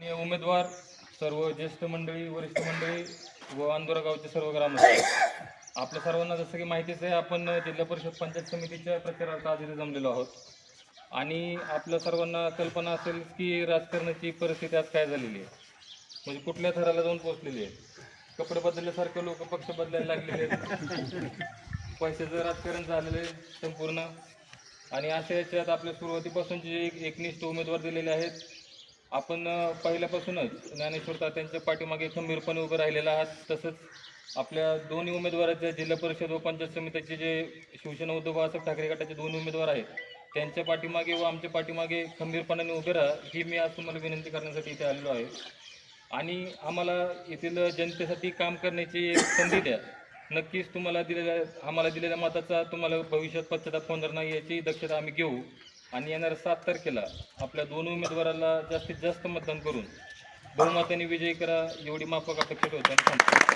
उमेदवार, सर्व ज्येष्ठ मंडळी, वरिष्ठ मंडळी व अंदोरा गावचे सर्व ग्रामस्थ, आपल्या सर्वांना जसं की माहितीच आहे, आपण जिल्हा परिषद पंचायत समितीच्या प्रचारार्थ आज इथे जमलेलो आहोत. आणि आपल्या सर्वांना कल्पना असेल की राजकारणाची परिस्थिती आज काय झालेली आहे, म्हणजे कुठल्या थराला जाऊन पोहोचलेली आहे. कपडे बदलल्यासारखे लोक पक्ष बदलायला लागलेले आहेत, पैशाचं राजकारण झालेलं आहे संपूर्ण. आणि अशा याच्यात आपल्या सुरुवातीपासून जे एकनिष्ठ उमेदवार दिलेले आहेत, आपण पहिल्यापासूनच ज्ञानेश्वर तात्यांच्या पाठीमागे खंबीरपणे उभे राहिलेला आहात. तसंच आपल्या दोन्ही उमेदवाराच्या जिल्हा परिषद व पंचायत समितीचे जे शिवसेना उद्धव बाळासाहेब ठाकरे गटाचे दोन्ही उमेदवार आहेत, त्यांच्या पाठीमागे व आमच्या पाठीमागे खंबीरपणाने उभे राहा, ही मी आज तुम्हाला विनंती करण्यासाठी इथे आलेलो आहे. आणि आम्हाला येथील जनतेसाठी काम करण्याची एक संधी द्या. नक्कीच आम्हाला दिलेल्या मताचा तुम्हाला भविष्यात पश्चाताप होणार नाही याची दक्षता आम्ही घेऊ. आणि येणाऱ्या 7 तारखेला आपल्या दोन उमेदवाराला जास्तीत जास्त मतदान करून बहुमताने विजयी करा, एवढी माफक अपेक्षा ठेवतो.